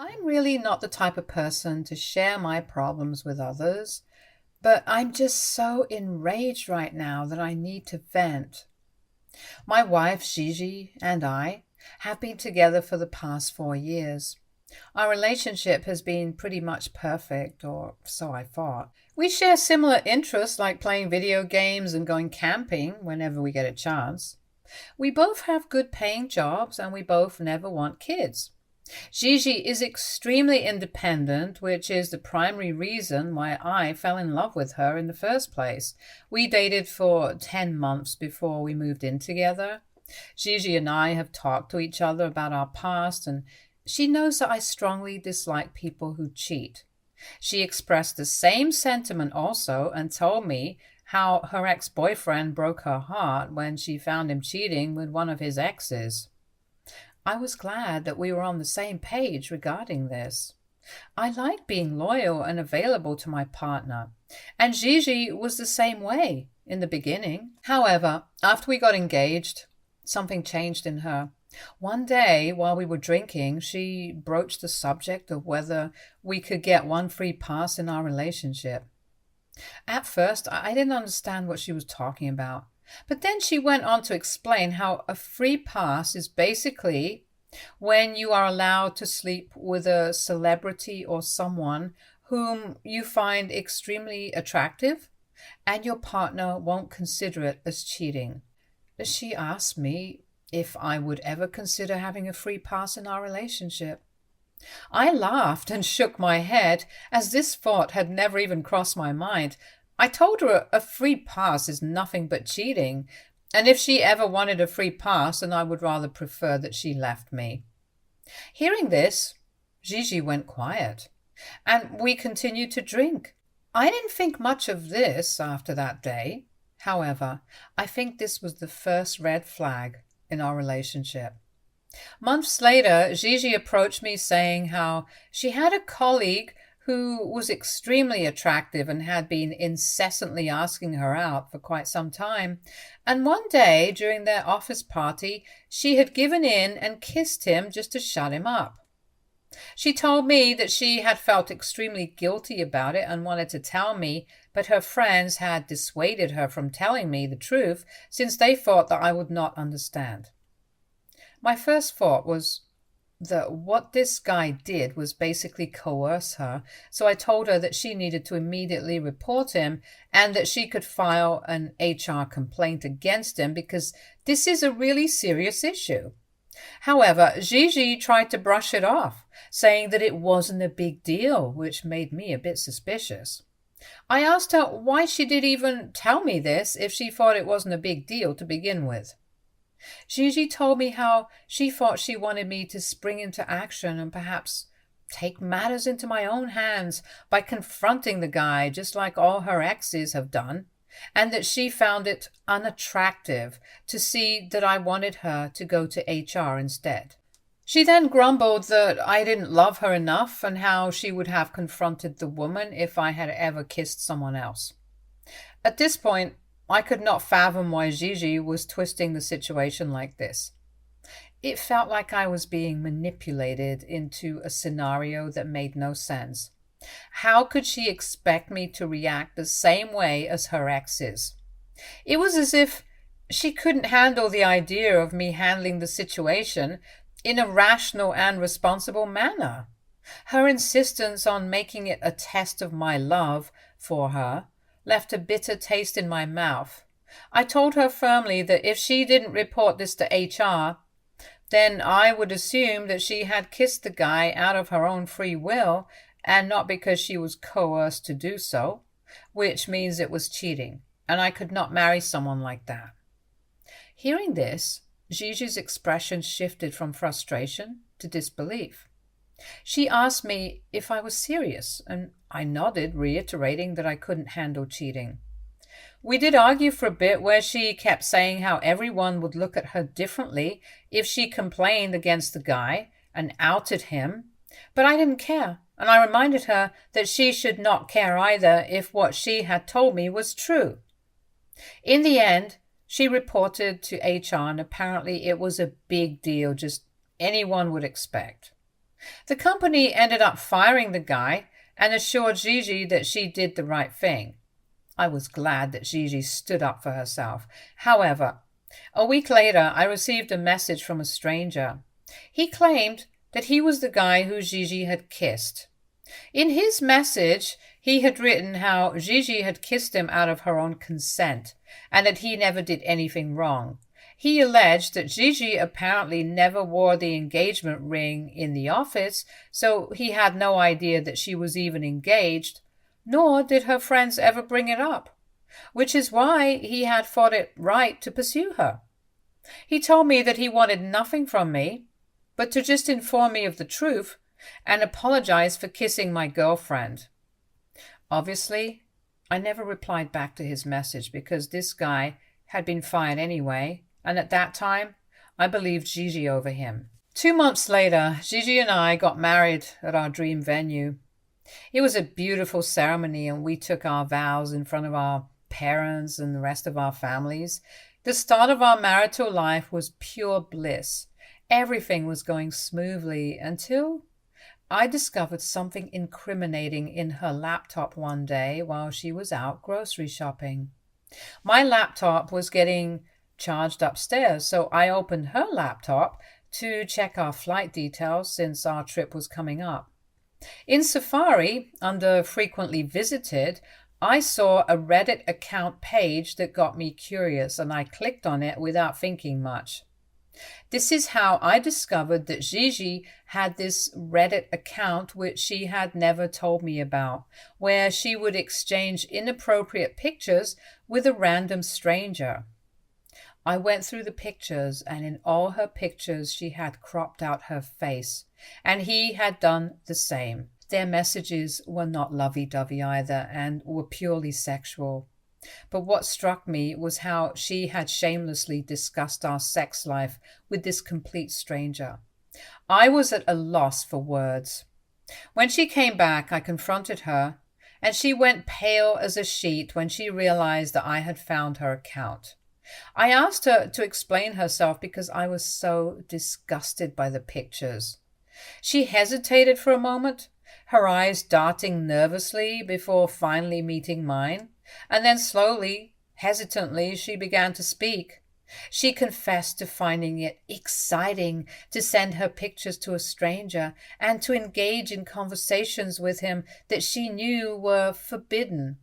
I'm really not the type of person to share my problems with others, but I'm just so enraged right now that I need to vent. My wife, Gigi, and I have been together for the past 4 years. Our relationship has been pretty much perfect, or so I thought. We share similar interests like playing video games and going camping whenever we get a chance. We both have good paying jobs and we both never want kids. Gigi is extremely independent, which is the primary reason why I fell in love with her in the first place. We dated for 10 months before we moved in together. Gigi and I have talked to each other about our past, and she knows that I strongly dislike people who cheat. She expressed the same sentiment also and told me how her ex-boyfriend broke her heart when she found him cheating with one of his exes. I was glad that we were on the same page regarding this. I like being loyal and available to my partner, and Gigi was the same way in the beginning. However, after we got engaged, something changed in her. One day, while we were drinking, she broached the subject of whether we could get one free pass in our relationship. At first, I didn't understand what she was talking about. But then she went on to explain how a free pass is basically when you are allowed to sleep with a celebrity or someone whom you find extremely attractive, and your partner won't consider it as cheating. She asked me if I would ever consider having a free pass in our relationship. I laughed and shook my head, as this thought had never even crossed my mind. I told her a free pass is nothing but cheating, and if she ever wanted a free pass, then I would rather prefer that she left me. Hearing this, Gigi went quiet, and we continued to drink. I didn't think much of this after that day. However, I think this was the first red flag in our relationship. Months later, Gigi approached me saying how she had a colleague who was extremely attractive and had been incessantly asking her out for quite some time. And one day, during their office party, she had given in and kissed him just to shut him up. She told me that she had felt extremely guilty about it and wanted to tell me, but her friends had dissuaded her from telling me the truth since they thought that I would not understand. My first thought was that what this guy did was basically coerce her, so I told her that she needed to immediately report him and that she could file an HR complaint against him because this is a really serious issue. However, Gigi tried to brush it off, saying that it wasn't a big deal, which made me a bit suspicious. I asked her why she did even tell me this if she thought it wasn't a big deal to begin with. Gigi told me how she thought she wanted me to spring into action and perhaps take matters into my own hands by confronting the guy just like all her exes have done, and that she found it unattractive to see that I wanted her to go to HR instead. She then grumbled that I didn't love her enough and how she would have confronted the woman if I had ever kissed someone else. At this point, I could not fathom why Gigi was twisting the situation like this. It felt like I was being manipulated into a scenario that made no sense. How could she expect me to react the same way as her exes? It was as if she couldn't handle the idea of me handling the situation in a rational and responsible manner. Her insistence on making it a test of my love for her left a bitter taste in my mouth. I told her firmly that if she didn't report this to HR, then I would assume that she had kissed the guy out of her own free will and not because she was coerced to do so, which means it was cheating, and I could not marry someone like that. Hearing this, Gigi's expression shifted from frustration to disbelief. She asked me if I was serious, and I nodded, reiterating that I couldn't handle cheating. We did argue for a bit where she kept saying how everyone would look at her differently if she complained against the guy and outed him, but I didn't care, and I reminded her that she should not care either if what she had told me was true. In the end, she reported to HR, and apparently it was a big deal, just anyone would expect. The company ended up firing the guy and assured Gigi that she did the right thing. I was glad that Gigi stood up for herself. However, a week later, I received a message from a stranger. He claimed that he was the guy who Gigi had kissed. In his message, he had written how Gigi had kissed him out of her own consent and that he never did anything wrong. He alleged that Gigi apparently never wore the engagement ring in the office, so he had no idea that she was even engaged, nor did her friends ever bring it up, which is why he had thought it right to pursue her. He told me that he wanted nothing from me, but to just inform me of the truth and apologize for kissing my girlfriend. Obviously, I never replied back to his message because this guy had been fired anyway, and at that time, I believed Gigi over him. 2 months later, Gigi and I got married at our dream venue. It was a beautiful ceremony, and we took our vows in front of our parents and the rest of our families. The start of our marital life was pure bliss. Everything was going smoothly until I discovered something incriminating in her laptop one day while she was out grocery shopping. My laptop was getting charged upstairs, so I opened her laptop to check our flight details since our trip was coming up. In Safari, under frequently visited, I saw a Reddit account page that got me curious, and I clicked on it without thinking much. This is how I discovered that Gigi had this Reddit account which she had never told me about, where she would exchange inappropriate pictures with a random stranger. I went through the pictures, and in all her pictures she had cropped out her face, and he had done the same. Their messages were not lovey-dovey either, and were purely sexual. But what struck me was how she had shamelessly discussed our sex life with this complete stranger. I was at a loss for words. When she came back, I confronted her, and she went pale as a sheet when she realized that I had found her account. I asked her to explain herself because I was so disgusted by the pictures. She hesitated for a moment, her eyes darting nervously before finally meeting mine, and then slowly, hesitantly, she began to speak. She confessed to finding it exciting to send her pictures to a stranger and to engage in conversations with him that she knew were forbidden.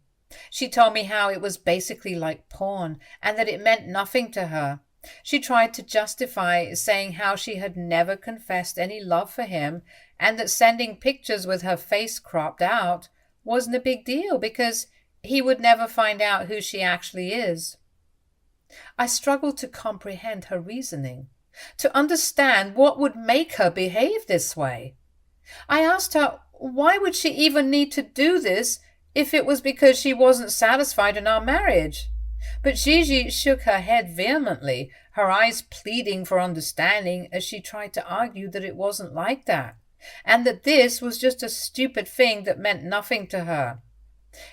She told me how it was basically like porn and that it meant nothing to her. She tried to justify, saying how she had never confessed any love for him and that sending pictures with her face cropped out wasn't a big deal because he would never find out who she actually is. I struggled to comprehend her reasoning, to understand what would make her behave this way. I asked her why would she even need to do this if it was because she wasn't satisfied in our marriage. But Gigi shook her head vehemently, her eyes pleading for understanding as she tried to argue that it wasn't like that, and that this was just a stupid thing that meant nothing to her.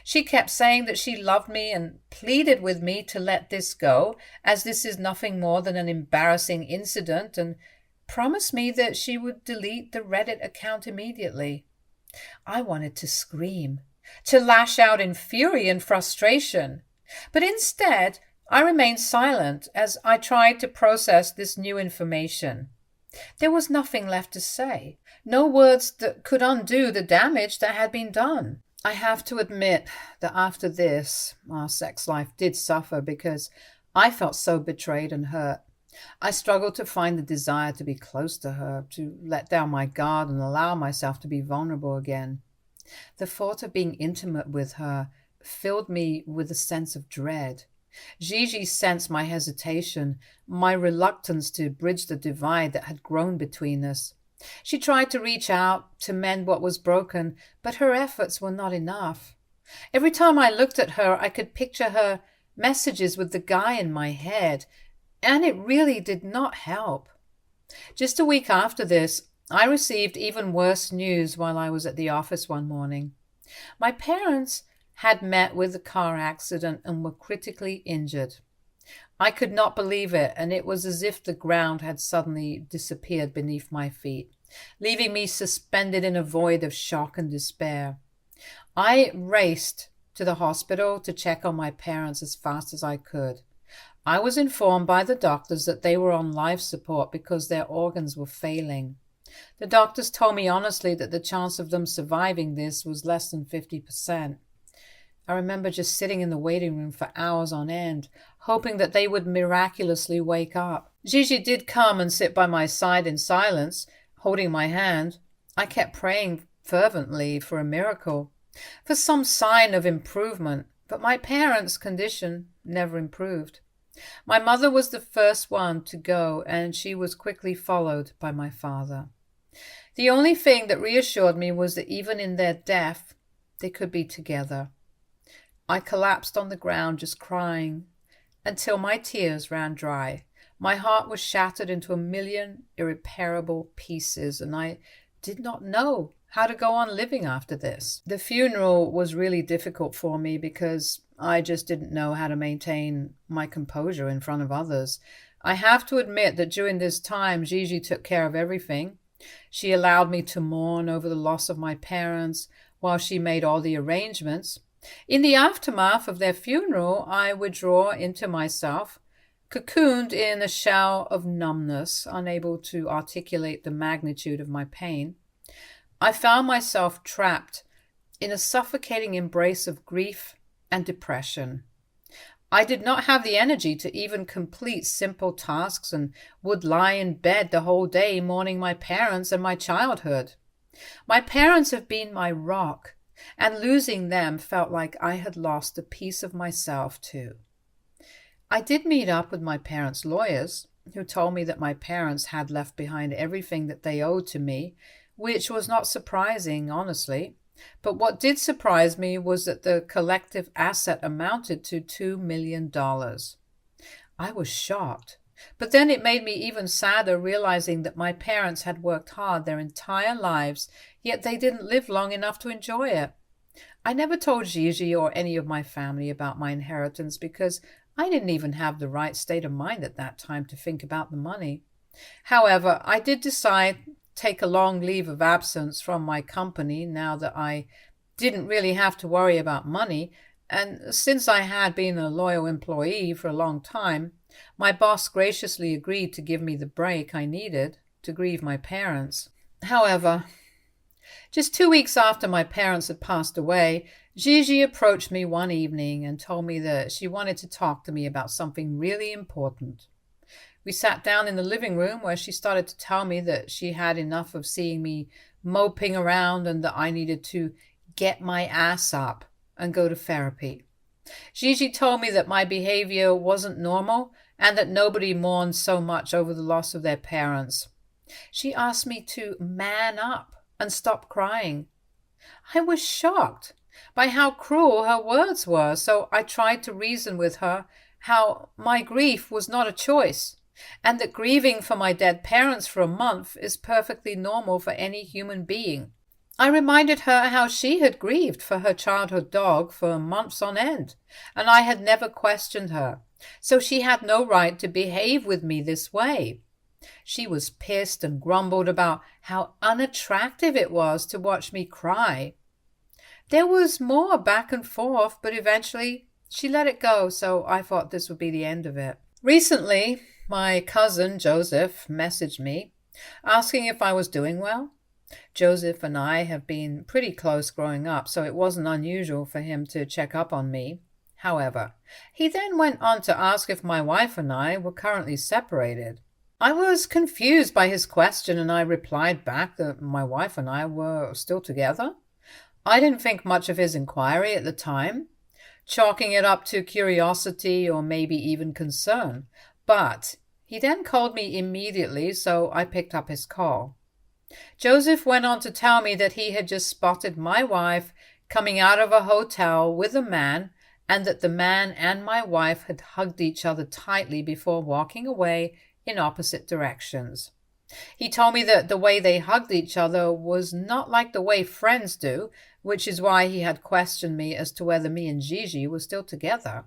She kept saying that she loved me and pleaded with me to let this go, as this is nothing more than an embarrassing incident, and promised me that she would delete the Reddit account immediately. I wanted to scream, to lash out in fury and frustration. But instead, I remained silent as I tried to process this new information. There was nothing left to say, no words that could undo the damage that had been done. I have to admit that after this, our sex life did suffer because I felt so betrayed and hurt. I struggled to find the desire to be close to her, to let down my guard and allow myself to be vulnerable again. The thought of being intimate with her filled me with a sense of dread. Gigi sensed my hesitation, my reluctance to bridge the divide that had grown between us. She tried to reach out to mend what was broken, but her efforts were not enough. Every time I looked at her, I could picture her messages with the guy in my head, and it really did not help. Just a week after this, I received even worse news while I was at the office one morning. My parents had met with a car accident and were critically injured. I could not believe it, and it was as if the ground had suddenly disappeared beneath my feet. leaving me suspended in a void of shock and despair. I raced to the hospital to check on my parents as fast as I could. I was informed by the doctors that they were on life support because their organs were failing. The doctors told me honestly that the chance of them surviving this was less than 50%. I remember just sitting in the waiting room for hours on end, hoping that they would miraculously wake up. Gigi did come and sit by my side in silence, holding my hand. I kept praying fervently for a miracle, for some sign of improvement, but my parents' condition never improved. My mother was the first one to go, and she was quickly followed by my father. The only thing that reassured me was that even in their death, they could be together. I collapsed on the ground just crying until my tears ran dry. My heart was shattered into a million irreparable pieces, and I did not know how to go on living after this. The funeral was really difficult for me because I just didn't know how to maintain my composure in front of others. I have to admit that during this time, Gigi took care of everything. She allowed me to mourn over the loss of my parents while she made all the arrangements. In the aftermath of their funeral, I withdraw into myself, cocooned in a shell of numbness, unable to articulate the magnitude of my pain. I found myself trapped in a suffocating embrace of grief and depression. I did not have the energy to even complete simple tasks and would lie in bed the whole day mourning my parents and my childhood. My parents have been my rock, and losing them felt like I had lost a piece of myself too. I did meet up with my parents' lawyers, who told me that my parents had left behind everything that they owed to me, which was not surprising, honestly. But what did surprise me was that the collective asset amounted to $2 million. I was shocked. But then it made me even sadder realizing that my parents had worked hard their entire lives, yet they didn't live long enough to enjoy it. I never told Gigi or any of my family about my inheritance because I didn't even have the right state of mind at that time to think about the money. However, I did decide to take a long leave of absence from my company now that I didn't really have to worry about money, and since I had been a loyal employee for a long time, my boss graciously agreed to give me the break I needed to grieve my parents. However, just 2 weeks after my parents had passed away, Gigi approached me one evening and told me that she wanted to talk to me about something really important. We sat down in the living room where she started to tell me that she had enough of seeing me moping around and that I needed to get my ass up and go to therapy. Gigi told me that my behavior wasn't normal and that nobody mourns so much over the loss of their parents. She asked me to man up and stop crying. I was shocked by how cruel her words were, so I tried to reason with her how my grief was not a choice, and that grieving for my dead parents for a month is perfectly normal for any human being. I reminded her how she had grieved for her childhood dog for months on end, and I had never questioned her, so she had no right to behave with me this way. She was pissed and grumbled about how unattractive it was to watch me cry. There was more back and forth, but eventually she let it go, so I thought this would be the end of it. Recently, my cousin Joseph messaged me, asking if I was doing well. Joseph and I have been pretty close growing up, so it wasn't unusual for him to check up on me. However, he then went on to ask if my wife and I were currently separated. I was confused by his question, and I replied back that my wife and I were still together. I didn't think much of his inquiry at the time, chalking it up to curiosity or maybe even concern. But he then called me immediately, so I picked up his call. Joseph went on to tell me that he had just spotted my wife coming out of a hotel with a man, and that the man and my wife had hugged each other tightly before walking away in opposite directions. He told me that the way they hugged each other was not like the way friends do, which is why he had questioned me as to whether me and Gigi were still together.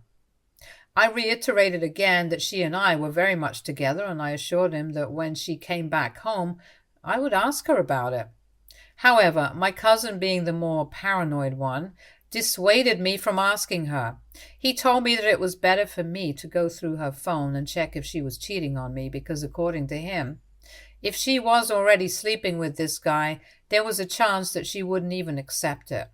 I reiterated again that she and I were very much together, and I assured him that when she came back home, I would ask her about it. However, my cousin, being the more paranoid one, dissuaded me from asking her. He told me that it was better for me to go through her phone and check if she was cheating on me because, according to him, if she was already sleeping with this guy, there was a chance that she wouldn't even accept it.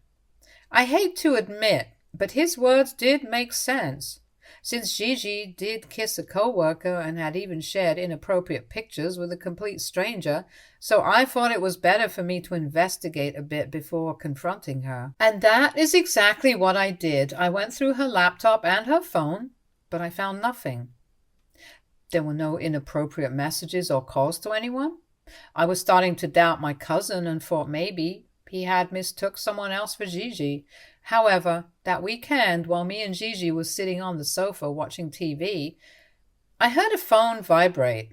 I hate to admit, but his words did make sense. Since Gigi did kiss a coworker and had even shared inappropriate pictures with a complete stranger, so I thought it was better for me to investigate a bit before confronting her. And that is exactly what I did. I went through her laptop and her phone, but I found nothing. There were no inappropriate messages or calls to anyone. I was starting to doubt my cousin and thought maybe he had mistook someone else for Gigi. However, that weekend, while me and Gigi was sitting on the sofa watching TV, I heard a phone vibrate.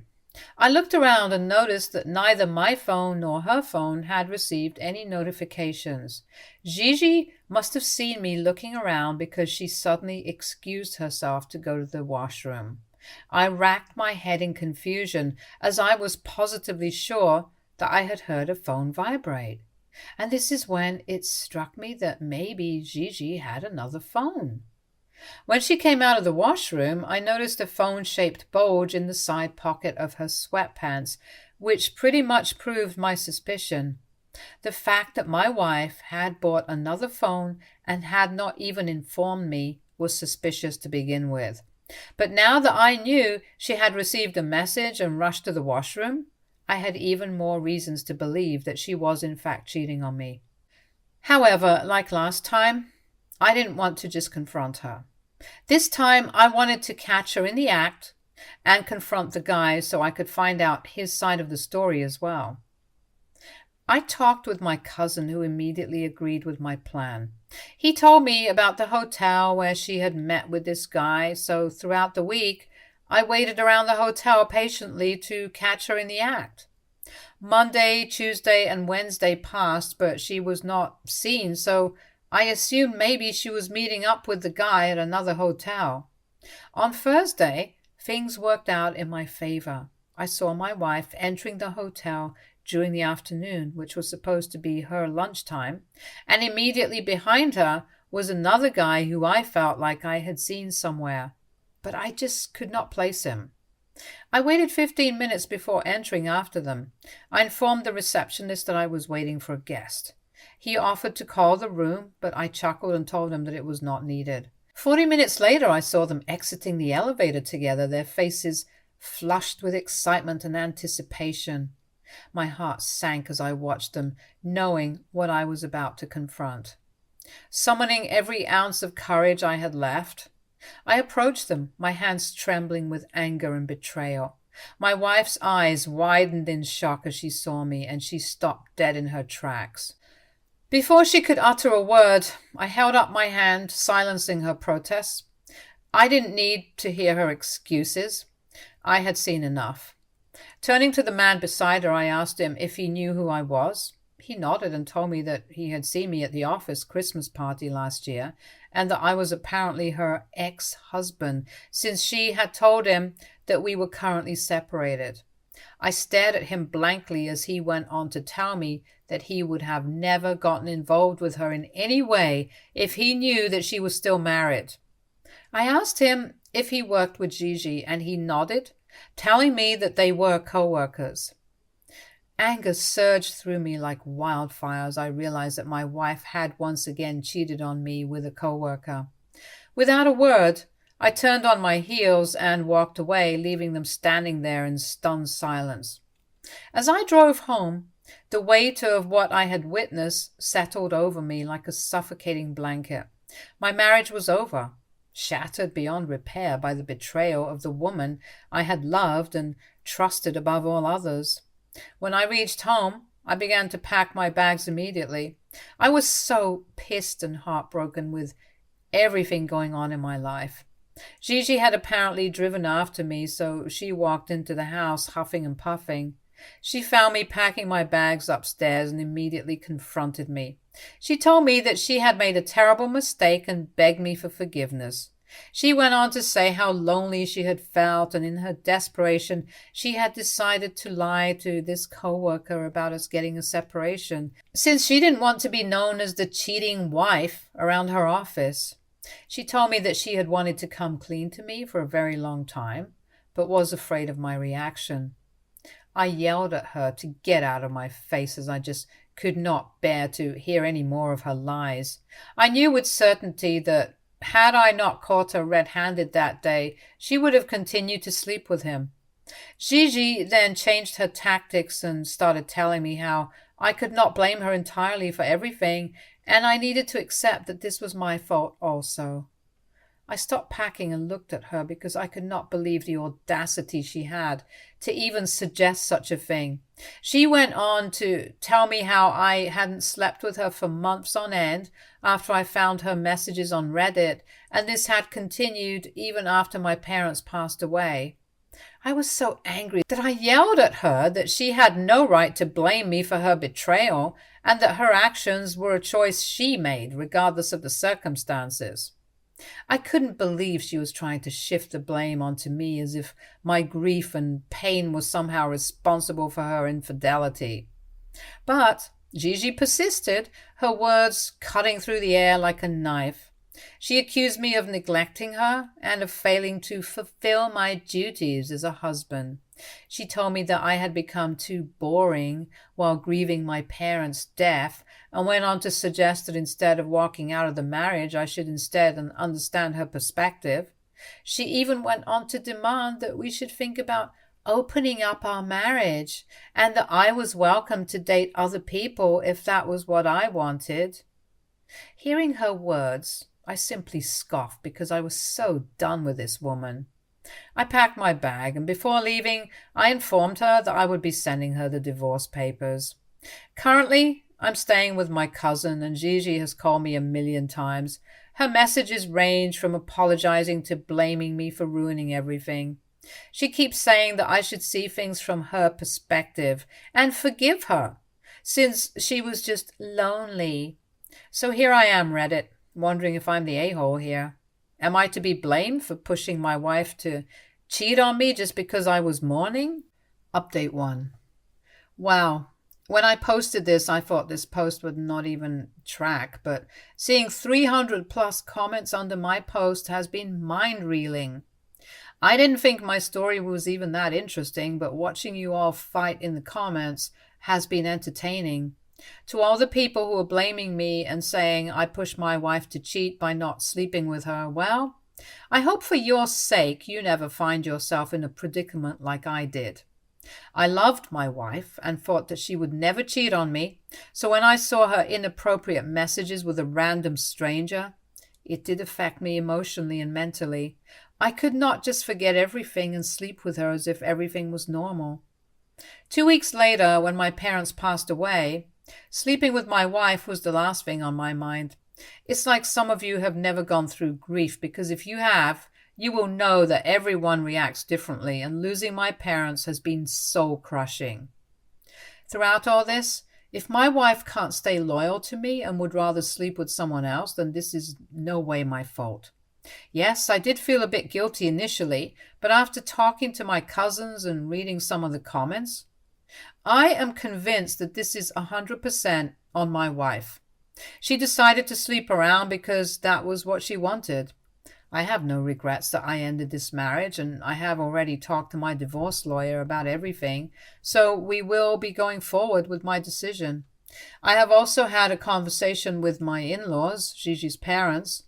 I looked around and noticed that neither my phone nor her phone had received any notifications. Gigi must have seen me looking around because she suddenly excused herself to go to the washroom. I racked my head in confusion, as I was positively sure that I had heard a phone vibrate. And this is when it struck me that maybe Gigi had another phone. When she came out of the washroom, I noticed a phone-shaped bulge in the side pocket of her sweatpants, which pretty much proved my suspicion. The fact that my wife had bought another phone and had not even informed me was suspicious to begin with. But now that I knew she had received a message and rushed to the washroom, I had even more reasons to believe that she was in fact cheating on me. However, like last time, I didn't want to just confront her. This time I wanted to catch her in the act and confront the guy so I could find out his side of the story as well. I talked with my cousin, who immediately agreed with my plan. He told me about the hotel where she had met with this guy, so throughout the week I waited around the hotel patiently to catch her in the act. Monday, Tuesday, and Wednesday passed, but she was not seen, so I assumed maybe she was meeting up with the guy at another hotel. On Thursday, things worked out in my favor. I saw my wife entering the hotel during the afternoon, which was supposed to be her lunchtime, and immediately behind her was another guy who I felt like I had seen somewhere, but I just could not place him. I waited 15 minutes before entering after them. I informed the receptionist that I was waiting for a guest. He offered to call the room, but I chuckled and told him that it was not needed. 40 minutes later, I saw them exiting the elevator together, their faces flushed with excitement and anticipation. My heart sank as I watched them, knowing what I was about to confront. Summoning every ounce of courage I had left, I approached them, my hands trembling with anger and betrayal. My wife's eyes widened in shock as she saw me, and she stopped dead in her tracks. Before she could utter a word, I held up my hand, silencing her protests. I didn't need to hear her excuses. I had seen enough. Turning to the man beside her, I asked him if he knew who I was. He nodded and told me that he had seen me at the office Christmas party last year, and that I was apparently her ex-husband, since she had told him that we were currently separated. I stared at him blankly as he went on to tell me that he would have never gotten involved with her in any way if he knew that she was still married. I asked him if he worked with Gigi, and he nodded, telling me that they were co-workers. Anger surged through me like wildfire as I realized that my wife had once again cheated on me with a co-worker. Without a word, I turned on my heels and walked away, leaving them standing there in stunned silence. As I drove home, the weight of what I had witnessed settled over me like a suffocating blanket. My marriage was over, shattered beyond repair by the betrayal of the woman I had loved and trusted above all others. When I reached home, I began to pack my bags immediately. I was so pissed and heartbroken with everything going on in my life. Gigi had apparently driven after me, so she walked into the house huffing and puffing. She found me packing my bags upstairs and immediately confronted me. She told me that she had made a terrible mistake and begged me for forgiveness. She went on to say how lonely she had felt, and in her desperation, she had decided to lie to this coworker about us getting a separation, since she didn't want to be known as the cheating wife around her office. She told me that she had wanted to come clean to me for a very long time, but was afraid of my reaction. I yelled at her to get out of my face, as I just could not bear to hear any more of her lies. I knew with certainty that had I not caught her red-handed that day, she would have continued to sleep with him. Gigi then changed her tactics and started telling me how I could not blame her entirely for everything, and I needed to accept that this was my fault also. I stopped packing and looked at her because I could not believe the audacity she had to even suggest such a thing. She went on to tell me how I hadn't slept with her for months on end after I found her messages on Reddit, and this had continued even after my parents passed away. I was so angry that I yelled at her that she had no right to blame me for her betrayal, and that her actions were a choice she made, regardless of the circumstances. I couldn't believe she was trying to shift the blame onto me, as if my grief and pain was somehow responsible for her infidelity. But Gigi persisted, her words cutting through the air like a knife. She accused me of neglecting her and of failing to fulfill my duties as a husband. She told me that I had become too boring while grieving my parents' death, and went on to suggest that instead of walking out of the marriage, I should instead understand her perspective. She even went on to demand that we should think about opening up our marriage, and that I was welcome to date other people if that was what I wanted. Hearing her words, I simply scoffed because I was so done with this woman. I packed my bag, and before leaving, I informed her that I would be sending her the divorce papers. Currently, I'm staying with my cousin, and Gigi has called me 1,000,000 times. Her messages range from apologizing to blaming me for ruining everything. She keeps saying that I should see things from her perspective and forgive her, since she was just lonely. So here I am, Reddit, wondering if I'm the a-hole here. Am I to be blamed for pushing my wife to cheat on me just because I was mourning? Update 1. Wow. When I posted this, I thought this post would not even track, but seeing 300 plus comments under my post has been mind-reeling. I didn't think my story was even that interesting, but watching you all fight in the comments has been entertaining. To all the people who are blaming me and saying I pushed my wife to cheat by not sleeping with her, well, I hope for your sake you never find yourself in a predicament like I did. I loved my wife and thought that she would never cheat on me, so when I saw her inappropriate messages with a random stranger, it did affect me emotionally and mentally. I could not just forget everything and sleep with her as if everything was normal. 2 weeks later, when my parents passed away, sleeping with my wife was the last thing on my mind. It's like some of you have never gone through grief, because if you have, you will know that everyone reacts differently, and losing my parents has been soul-crushing. Throughout all this, if my wife can't stay loyal to me and would rather sleep with someone else, then this is no way my fault. Yes, I did feel a bit guilty initially, but after talking to my cousins and reading some of the comments, I am convinced that this is 100% on my wife. She decided to sleep around because that was what she wanted. I have no regrets that I ended this marriage, and I have already talked to my divorce lawyer about everything, so we will be going forward with my decision. I have also had a conversation with my in-laws, Gigi's parents.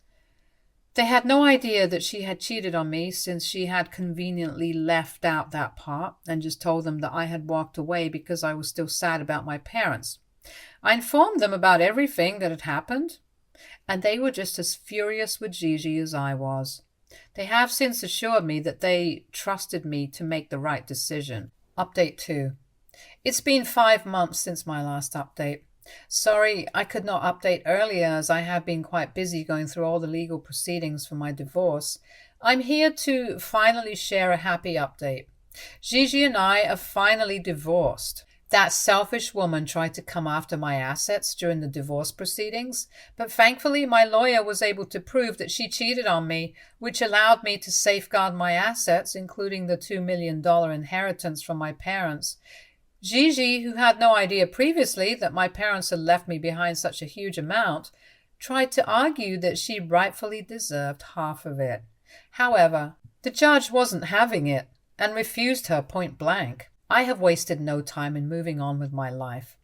They had no idea that she had cheated on me, since she had conveniently left out that part and just told them that I had walked away because I was still sad about my parents. I informed them about everything that had happened, and they were just as furious with Gigi as I was. They have since assured me that they trusted me to make the right decision. Update 2. It's been 5 months since my last update. Sorry I could not update earlier, as I have been quite busy going through all the legal proceedings for my divorce. I'm here to finally share a happy update. Gigi and I are finally divorced. That selfish woman tried to come after my assets during the divorce proceedings, but thankfully my lawyer was able to prove that she cheated on me, which allowed me to safeguard my assets, including the $2 million inheritance from my parents. Gigi, who had no idea previously that my parents had left me behind such a huge amount, tried to argue that she rightfully deserved half of it. However, the judge wasn't having it and refused her point blank. I have wasted no time in moving on with my life.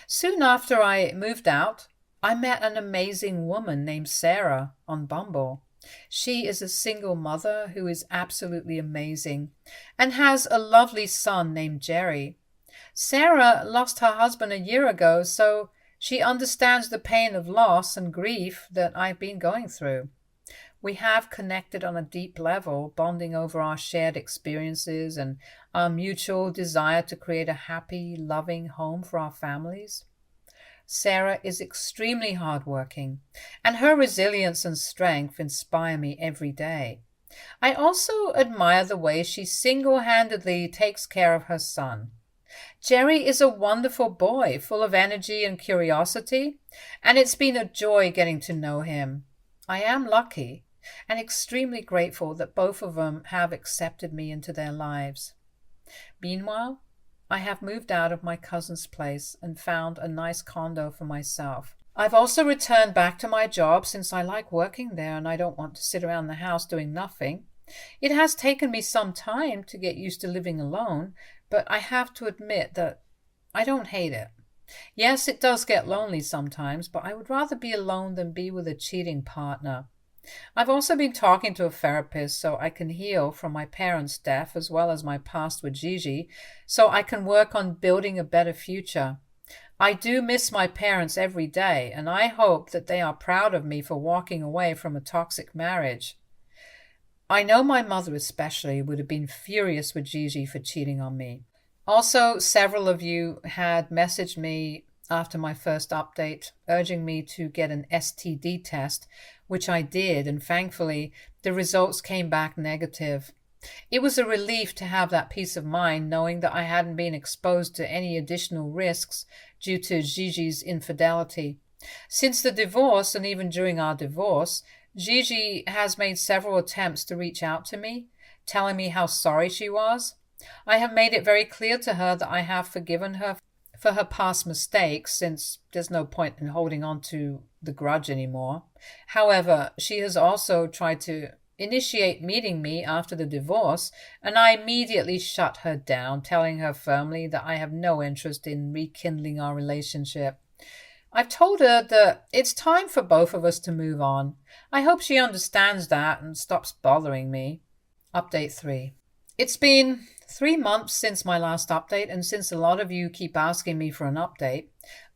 Soon after I moved out, I met an amazing woman named Sarah on Bumble. She is a single mother who is absolutely amazing and has a lovely son named Jerry. Sarah lost her husband a year ago, so she understands the pain of loss and grief that I've been going through. We have connected on a deep level, bonding over our shared experiences and our mutual desire to create a happy, loving home for our families. Sarah is extremely hardworking, and her resilience and strength inspire me every day. I also admire the way she single-handedly takes care of her son. Jerry is a wonderful boy, full of energy and curiosity, and it's been a joy getting to know him. I am lucky and extremely grateful that both of them have accepted me into their lives. Meanwhile, I have moved out of my cousin's place and found a nice condo for myself. I've also returned back to my job since I like working there and I don't want to sit around the house doing nothing. It has taken me some time to get used to living alone, but I have to admit that I don't hate it. Yes, it does get lonely sometimes, but I would rather be alone than be with a cheating partner. I've also been talking to a therapist so I can heal from my parents' death as well as my past with Gigi, so I can work on building a better future. I do miss my parents every day, and I hope that they are proud of me for walking away from a toxic marriage. I know my mother especially would have been furious with Gigi for cheating on me. Also, several of you had messaged me after my first update, urging me to get an STD test, which I did, and thankfully the results came back negative. It was a relief to have that peace of mind knowing that I hadn't been exposed to any additional risks due to Gigi's infidelity. Since the divorce, and even during our divorce, Gigi has made several attempts to reach out to me, telling me how sorry she was. I have made it very clear to her that I have forgiven her for her past mistakes, since there's no point in holding on to the grudge anymore. However, she has also tried to initiate meeting me after the divorce, and I immediately shut her down, telling her firmly that I have no interest in rekindling our relationship. I've told her that it's time for both of us to move on. I hope she understands that and stops bothering me. Update 3. It's been 3 months since my last update, and since a lot of you keep asking me for an update,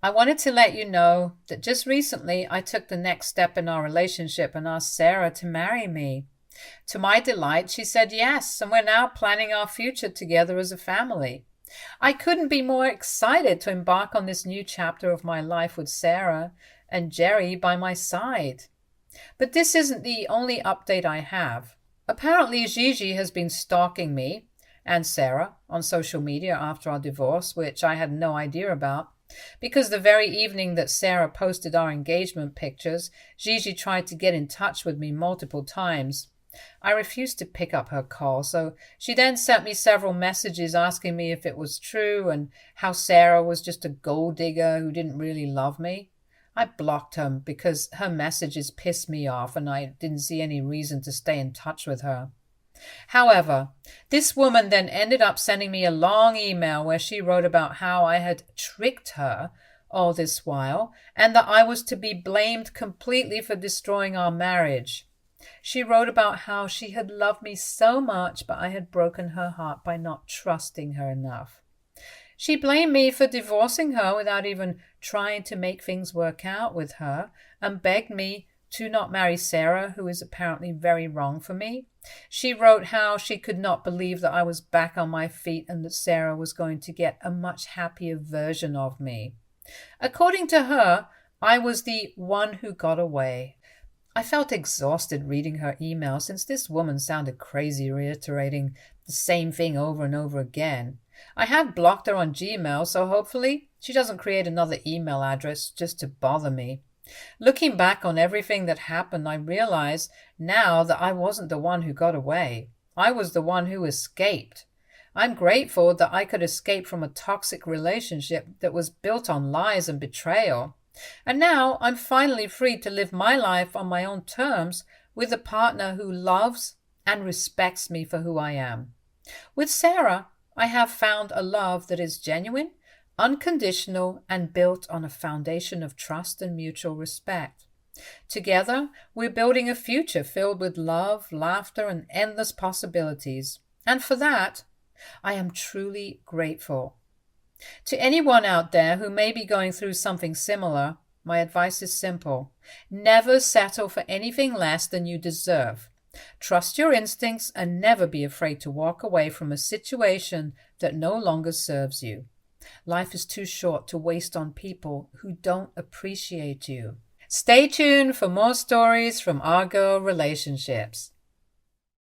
I wanted to let you know that just recently I took the next step in our relationship and asked Sarah to marry me. To my delight, she said yes, and we're now planning our future together as a family. I couldn't be more excited to embark on this new chapter of my life with Sarah and Jerry by my side. But this isn't the only update I have. Apparently, Gigi has been stalking me and Sarah on social media after our divorce, which I had no idea about, because the very evening that Sarah posted our engagement pictures, Gigi tried to get in touch with me multiple times. I refused to pick up her call, so she then sent me several messages asking me if it was true and how Sarah was just a gold digger who didn't really love me. I blocked her because her messages pissed me off and I didn't see any reason to stay in touch with her. However, this woman then ended up sending me a long email where she wrote about how I had tricked her all this while and that I was to be blamed completely for destroying our marriage. She wrote about how she had loved me so much, but I had broken her heart by not trusting her enough. She blamed me for divorcing her without even trying to make things work out with her, and begged me to not marry Sarah, who is apparently very wrong for me. She wrote how she could not believe that I was back on my feet and that Sarah was going to get a much happier version of me. According to her, I was the one who got away. I felt exhausted reading her email since this woman sounded crazy reiterating the same thing over and over again. I have blocked her on Gmail, so hopefully she doesn't create another email address just to bother me. Looking back on everything that happened, I realize now that I wasn't the one who got away. I was the one who escaped. I'm grateful that I could escape from a toxic relationship that was built on lies and betrayal. And now I'm finally free to live my life on my own terms with a partner who loves and respects me for who I am. With Sarah, I have found a love that is genuine, unconditional, and built on a foundation of trust and mutual respect. Together, we're building a future filled with love, laughter, and endless possibilities. And for that, I am truly grateful. To anyone out there who may be going through something similar, my advice is simple. Never settle for anything less than you deserve. Trust your instincts and never be afraid to walk away from a situation that no longer serves you. Life is too short to waste on people who don't appreciate you. Stay tuned for more stories from our girl relationships.